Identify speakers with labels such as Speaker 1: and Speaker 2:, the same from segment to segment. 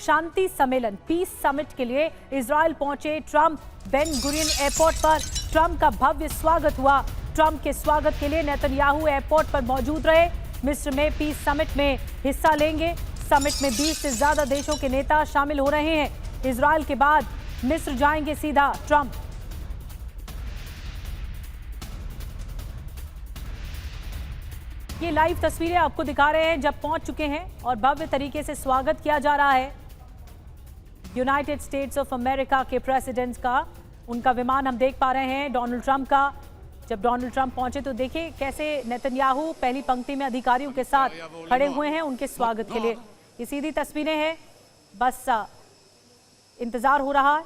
Speaker 1: शांति सम्मेलन piece summit के लिए इजराइल पहुंचे ट्रंप। बेन गुरियन एयरपोर्ट पर ट्रंप का भव्य स्वागत हुआ। ट्रंप के स्वागत के लिए नेतन्याहू एयरपोर्ट पर मौजूद रहे। मिस्र में पीस समिट में हिस्सा लेंगे। समिट में 20 से ज्यादा देशों के नेता शामिल हो रहे हैं। इजराइल के बाद मिस्र जाएंगे सीधा ट्रंप। ये लाइव तस्वीरें आपको दिखा रहे हैं जब पहुंच चुके हैं और भव्य तरीके से स्वागत किया जा रहा है यूनाइटेड स्टेट्स ऑफ अमेरिका के प्रेसिडेंट का। उनका विमान हम देख पा रहे हैं डोनाल्ड ट्रंप का। जब डोनाल्ड ट्रंप पहुंचे तो देखिए कैसे नेतन्याहू पहली पंक्ति में अधिकारियों के साथ खड़े हुए हैं उनके स्वागत के लिए। ये सीधी तस्वीरें हैं। बस इंतजार हो रहा है।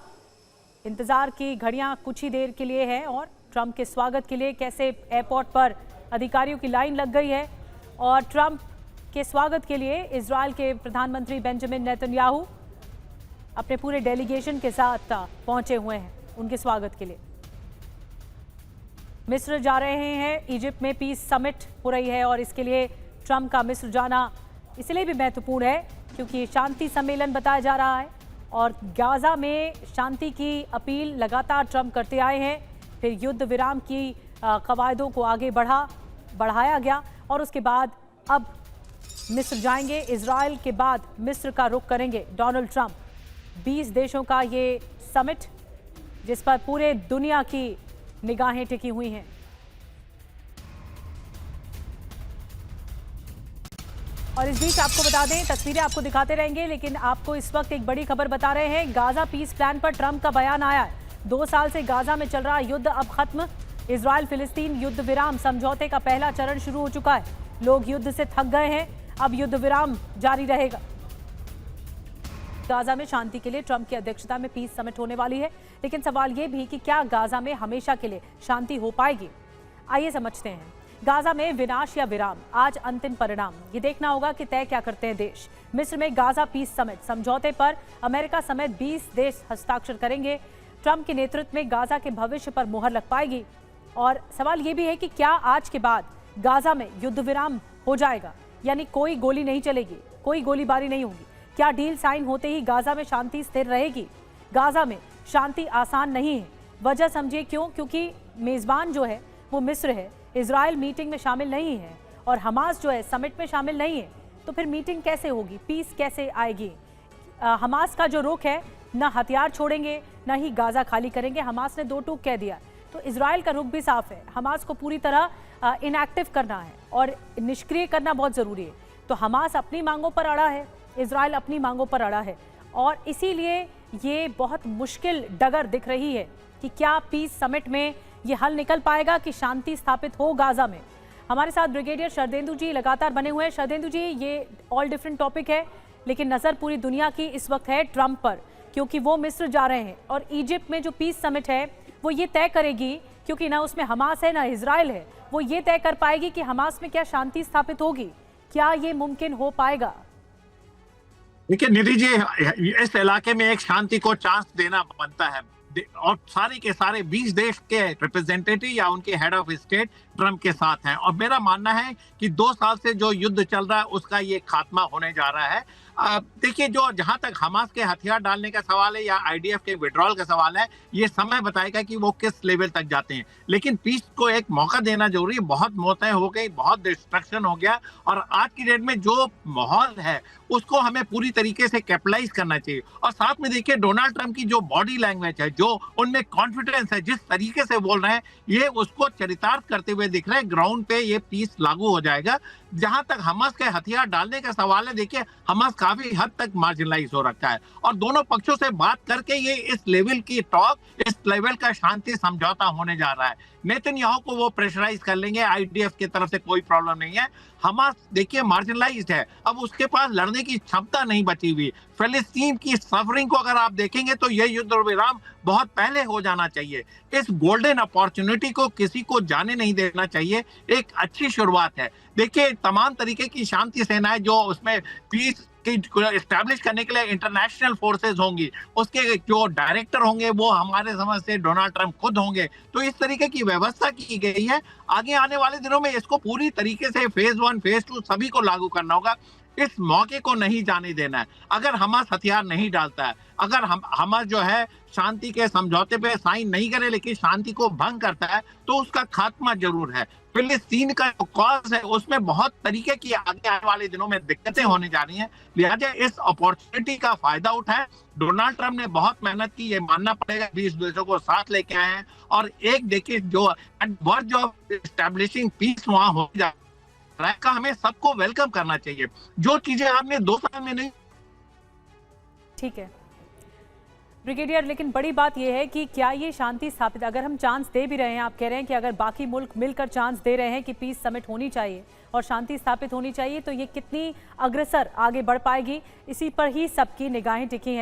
Speaker 1: इंतजार की घड़ियां कुछ ही देर के लिए है और ट्रंप के स्वागत के लिए कैसे एयरपोर्ट पर अधिकारियों की लाइन लग गई है। और ट्रंप के स्वागत के लिए इजराइल के प्रधानमंत्री बेंजामिन नेतन्याहू अपने पूरे डेलीगेशन के साथ पहुंचे हुए हैं उनके स्वागत के लिए। मिस्र जा रहे हैं। इजिप्ट में पीस समिट हो रही है और इसके लिए ट्रंप का मिस्र जाना इसलिए भी महत्वपूर्ण है क्योंकि शांति सम्मेलन बताया जा रहा है और गाजा में शांति की अपील लगातार ट्रंप करते आए हैं। फिर युद्ध विराम की कवायदों को आगे बढ़ाया गया और उसके बाद अब मिस्र जाएंगे। इजराइल के बाद मिस्र का रुख करेंगे डोनाल्ड ट्रंप। 20 देशों का ये समिट जिस पर पूरे दुनिया की निगाहें टिकी हुई हैं। और इस बीच आपको बता दें, तस्वीरें आपको दिखाते रहेंगे लेकिन आपको इस वक्त एक बड़ी खबर बता रहे हैं। गाजा पीस प्लान पर ट्रंप का बयान आया है। 2 साल से गाजा में चल रहा युद्ध अब खत्म। इजराइल फिलिस्तीन युद्ध विराम समझौते का पहला चरण शुरू हो चुका है। लोग युद्ध से थक गए हैं। अब युद्ध विराम जारी रहेगा। गाजा में शांति के लिए ट्रंप की अध्यक्षता में पीस समिट होने वाली है लेकिन सवाल यह भी कि क्या गाजा में हमेशा के लिए शांति हो पाएगी। आइए समझते हैं। गाजा में विनाश या विराम, आज अंतिम परिणाम ये देखना होगा कि तय क्या करते हैं देश। मिस्र में गाजा पीस समिट समझौते पर अमेरिका समेत 20 देश हस्ताक्षर करेंगे। ट्रंप के नेतृत्व में गाजा के भविष्य पर मुहर लग पाएगी। और सवाल ये भी है कि क्या आज के बाद गाजा में युद्ध विराम हो जाएगा, यानी कोई गोली नहीं चलेगी, कोई गोलीबारी नहीं होगी। क्या डील साइन होते ही गाजा में शांति स्थिर रहेगी। गाजा में शांति आसान नहीं है। वजह समझिए क्यों, क्योंकि मेजबान जो है वो मिस्र है। इजराइल मीटिंग में शामिल नहीं है और हमास जो है समिट में शामिल नहीं है। तो फिर मीटिंग कैसे होगी, पीस कैसे आएगी। हमास का जो रुख है, ना हथियार छोड़ेंगे ना ही गाजा खाली करेंगे। हमास ने 2 टूक कह दिया। तो इजराइल का रुख भी साफ है। हमास को पूरी तरह इनएक्टिव करना है और निष्क्रिय करना बहुत जरूरी है। तो हमास अपनी मांगों पर अड़ा है, इजराइल अपनी मांगों पर अड़ा है और इसीलिए ये बहुत मुश्किल डगर दिख रही है कि क्या पीस समिट में ये हल निकल पाएगा कि शांति स्थापित हो गाजा में। हमारे साथ ब्रिगेडियर शरदेंदु जी लगातार बने हुए हैं। शरदेंदु जी, ये ऑल डिफरेंट टॉपिक है लेकिन नजर पूरी दुनिया की इस वक्त है ट्रंप पर क्योंकि वो मिस्र जा रहे हैं और इजिप्ट में जो पीस समिट है वो ये तय करेगी, क्योंकि ना उसमें हमास है ना इजराइल है, वो ये तय कर पाएगी कि हमास में क्या शांति स्थापित होगी। क्या ये मुमकिन हो पाएगा?
Speaker 2: देखिए निधि जी, इस इलाके में एक शांति को चांस देना बनता है और सारे के सारे 20 देश के रिप्रेजेंटेटिव या उनके हेड ऑफ स्टेट ट्रंप के साथ हैं। और मेरा मानना है कि 2 साल से जो युद्ध चल रहा है उसका ये खात्मा होने जा रहा है। देखिए, जो जहां तक हमास के हथियार डालने का सवाल है या आईडीएफ के विड्रॉल का सवाल है, ये समय बताएगा कि वो किस लेवल तक जाते हैं। लेकिन पीस को एक मौका देना जरूरी है। बहुत मौतें हो गई, बहुत डिस्ट्रक्शन हो गया और आज की डेट में जो माहौल है उसको हमें पूरी तरीके से कैपिटलाइज करना चाहिए। और साथ में देखिए डोनाल्ड ट्रंप की जो बॉडी लैंग्वेज है, जो उनमें कॉन्फिडेंस है, जिस तरीके से बोल रहे हैं, ये उसको चरितार्थ करते हुए दिख रहा है। ग्राउंड पे ये पीस लागू हो जाएगा। जहां तक हमास के हथियार डालने का सवाल है, देखिए हमास काफी हद तक मार्जिनलाइज हो रखा है और दोनों पक्षों से बात करके ये इस लेवल की टॉक, इस लेवल का शांति समझौता होने जा रहा है। नेतन्याहू को वो प्रेशराइज कर लेंगे, आईडीएफ की तरफ से कोई प्रॉब्लम नहीं है। हमास देखिए मार्जिनलाइज्ड है, अब उसके पास लड़ने की क्षमता नहीं बची हुई। फिलिस्तीन की सफरिंग को अगर आप देखेंगे तो यह युद्ध विराम बहुत पहले हो जाना चाहिए। इस गोल्डन अपॉर्चुनिटी को किसी को जाने नहीं देना चाहिए। एक अच्छी शुरुआत है। देखिए तमाम तरीके की शांति सेनाएं जो उसमें पीस एस्टैब्लिश करने के लिए इंटरनेशनल फोर्सेस होंगी, उसके जो डायरेक्टर होंगे वो हमारे समझ से डोनाल्ड ट्रंप खुद होंगे। तो इस तरीके की व्यवस्था की गई है। आगे आने वाले दिनों में इसको पूरी तरीके से फेज 1 फेज 2 सभी को लागू करना होगा। इस मौके को नहीं जाने देना है। अगर हमास हथियार नहीं डालता है, अगर हमास जो है शांति के समझौते पे साइन नहीं करे लेकिन शांति को भंग करता है, तो उसका खात्मा जरूर है। फिलिस्तीन का जो कॉज है उसमें बहुत तरीके की आगे आने वाले दिनों में दिक्कतें होने जा रही हैं, लिहाजा इस अपॉर्चुनिटी का फायदा उठाएं। डोनाल्ड ट्रंप ने बहुत मेहनत की, ये मानना पड़ेगा, 20 देशों को साथ लेके आए हैं और एक देखिए जो वर्ज ऑफ एस्टैब्लिशिंग पीस वहां हो जा रहा है का हमें सबको वेलकम करना चाहिए, जो चीजें आपने 2 साल में नहीं।
Speaker 1: ठीक है ब्रिगेडियर, लेकिन बड़ी बात यह है कि क्या ये शांति स्थापित, अगर हम चांस दे भी रहे हैं, आप कह रहे हैं कि अगर बाकी मुल्क मिलकर चांस दे रहे हैं कि पीस समिट होनी चाहिए और शांति स्थापित होनी चाहिए, तो ये कितनी अग्रसर आगे बढ़ पाएगी, इसी पर ही सबकी निगाहें टिकी हैं।